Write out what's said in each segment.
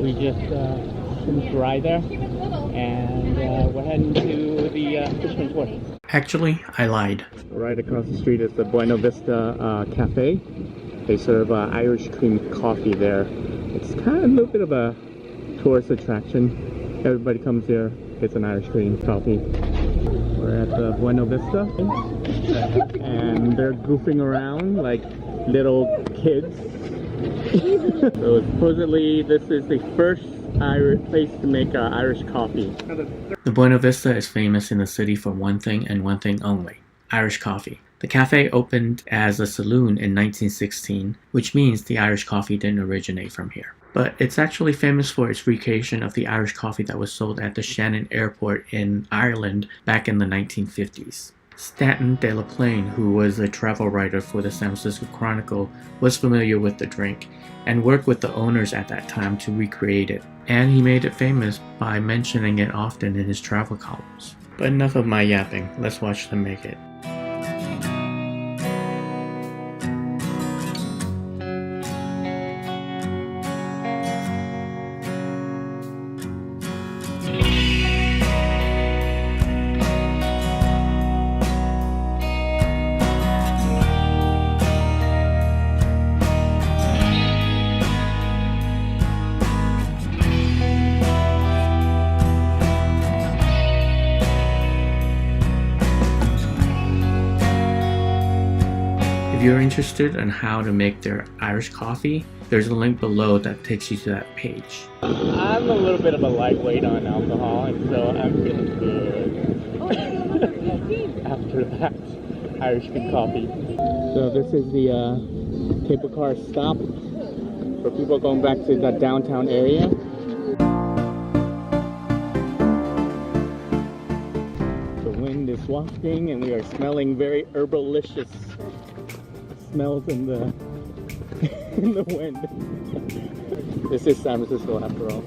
We just finished a ride there, and we're heading to the Fisherman's Wharf. Actually, I lied. Right across the street is the Buena Vista Cafe. They serve Irish cream coffee there. It's kind of a little bit of a tourist attraction. Everybody comes here, gets an Irish cream coffee. We're at the Buena Vista, and they're goofing around like little kids. So supposedly this is the first place to make Irish coffee. The Buena Vista is famous in the city for one thing and one thing only: Irish coffee. The cafe opened as a saloon in 1916, which means the Irish coffee didn't originate from here. But it's actually famous for its recreation of the Irish coffee that was sold at the Shannon Airport in Ireland back in the 1950s. Stanton de la Plaine, who was a travel writer for the San Francisco Chronicle, was familiar with the drink and worked with the owners at that time to recreate it. And he made it famous by mentioning it often in his travel columns. But enough of my yapping, let's watch them make it. If you're interested in how to make their Irish coffee, there's a link below that takes you to that page. I'm a little bit of a lightweight on alcohol, and so I'm feeling good after that Irish good coffee. So this is the cable car stop for people going back to the downtown area. The wind is wafting and we are smelling very herbalicious smells in the in the wind. This is San Francisco after all.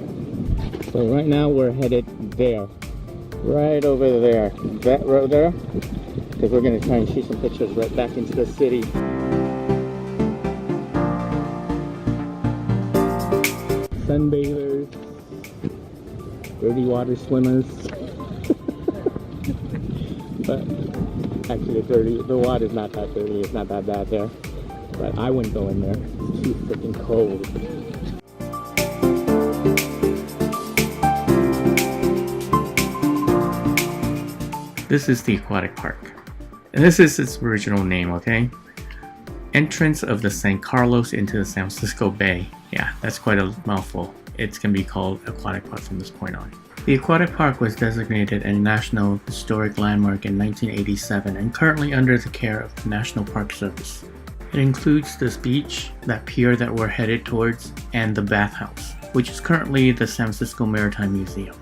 So right now we're headed there, right over there, that road there, because we're going to try and shoot some pictures right back into the city. Sunbathers, dirty water swimmers. But actually the water's not that dirty, it's not that bad there. But I wouldn't go in there, it's too freaking cold. This is the aquatic park. And this is its original name, okay? Entrance of the San Carlos into the San Francisco Bay. Yeah, that's quite a mouthful. It's going to be called Aquatic Park from this point on. The aquatic park was designated a National Historic Landmark in 1987 and currently under the care of the National Park Service. It includes this beach, that pier that we're headed towards, and the bathhouse, which is currently the San Francisco Maritime Museum.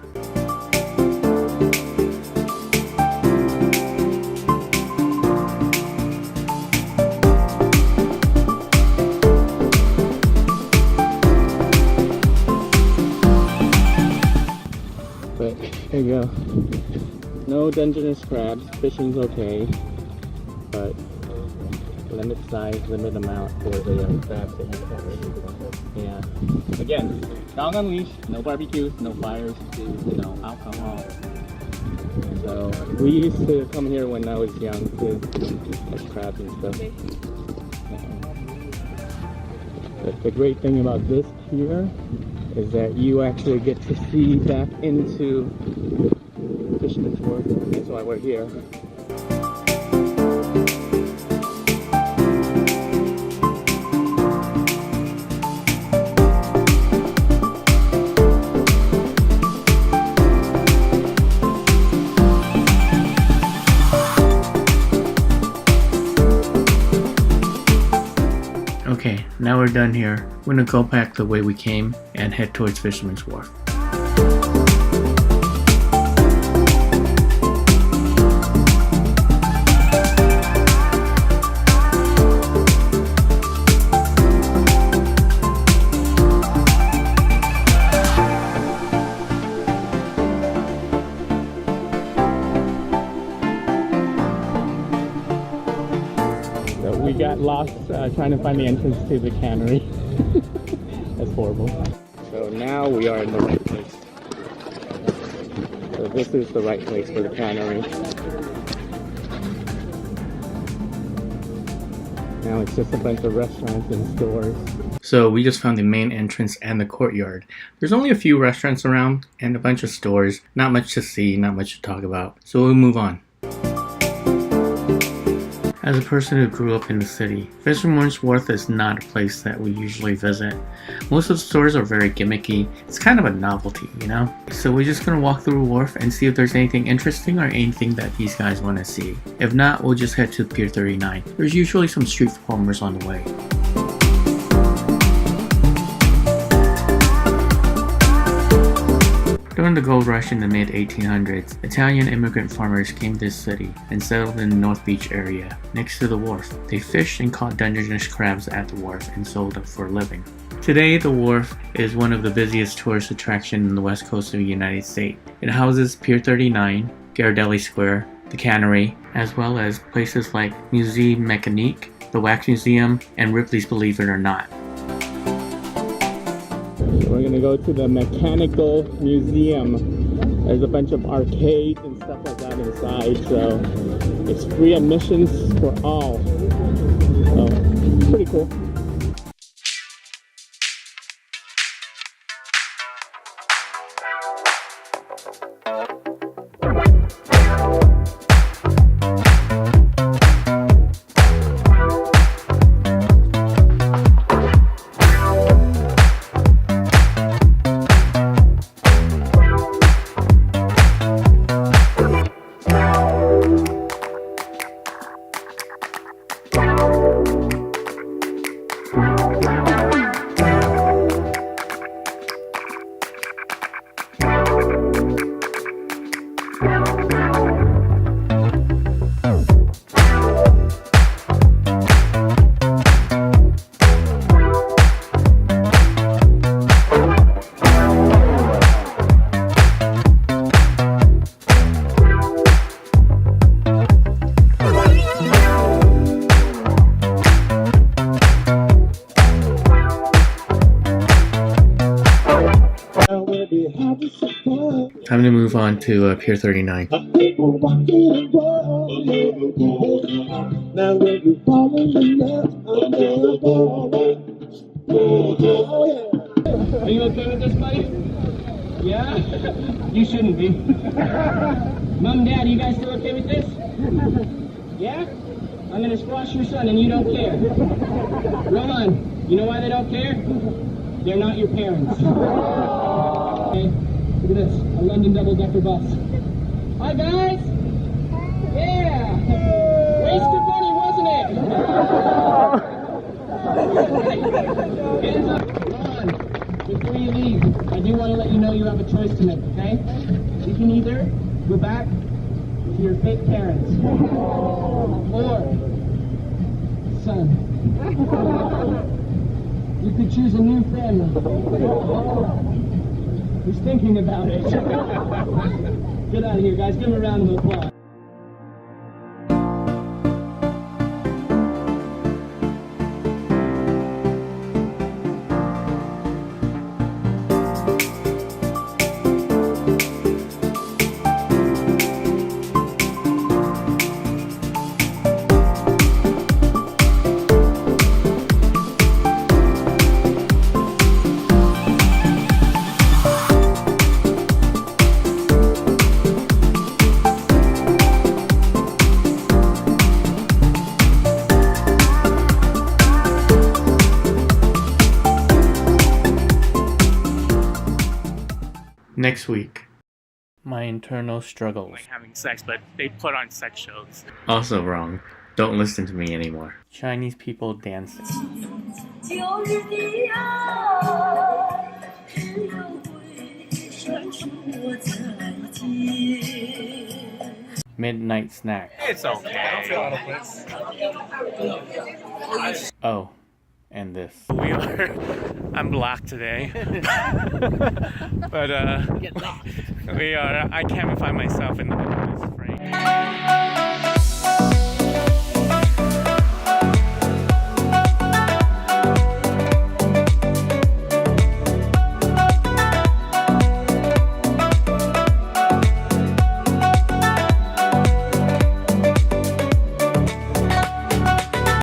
There you go. No Dungeness crabs. Fishing's okay, but limit size, limit amount for the crabs that you catch. Yeah. Again, dog on leash, no barbecues, no fires, no alcohol. So we used to come here when I was young to catch crabs and stuff. But the great thing about this pier is that you actually get to see back into Fisherman's Wharf. That's why we're here. Okay, now we're done here. We're gonna go back the way we came and head towards Fisherman's Wharf. We got lost trying to find the entrance to the Cannery. That's horrible. So now we are in the right place. So this is the right place for the Cannery. Now it's just a bunch of restaurants and stores. So we just found the main entrance and the courtyard. There's only a few restaurants around and a bunch of stores. Not much to see, not much to talk about. So we'll move on. As a person who grew up in the city, Fisherman's Wharf is not a place that we usually visit. Most of the stores are very gimmicky. It's kind of a novelty, you know? So we're just gonna walk through Wharf and see if there's anything interesting or anything that these guys want to see. If not, we'll just head to Pier 39. There's usually some street performers on the way. During the gold rush in the mid-1800s, Italian immigrant farmers came to this city and settled in the North Beach area, next to the wharf. They fished and caught Dungeness crabs at the wharf and sold them for a living. Today, the wharf is one of the busiest tourist attractions in the west coast of the United States. It houses Pier 39, Ghirardelli Square, the Cannery, as well as places like Musée Mécanique, the Wax Museum, and Ripley's Believe It or Not. We're gonna go to the Mechanical Museum. There's a bunch of arcades and stuff like that inside, so it's free admissions for all. So, pretty cool. Time to move on to Pier 39. Are you okay with this, buddy? Yeah? You shouldn't be. Mom, Dad, you guys still okay with this? Yeah? I'm gonna squash your son and you don't care. Roman, you know why they don't care? They're not your parents. Okay? Look at this, a London double-decker bus. Hi, guys! Yeah! Wasted money, wasn't it? Hands up. Come on. Before you leave, I do want to let you know you have a choice to make, okay? You can either go back to your fake parents, or, son, you could choose a new family. He's thinking about it. Get out of here, guys. Give him a round of applause. Next week. My internal struggles. Like having sex, but they put on sex shows. Also wrong. Don't listen to me anymore. Chinese people dancing. Midnight snack. It's okay. I don't feel out of place. Oh, and this. I'm black today. But I can't find myself in the middle of this frame.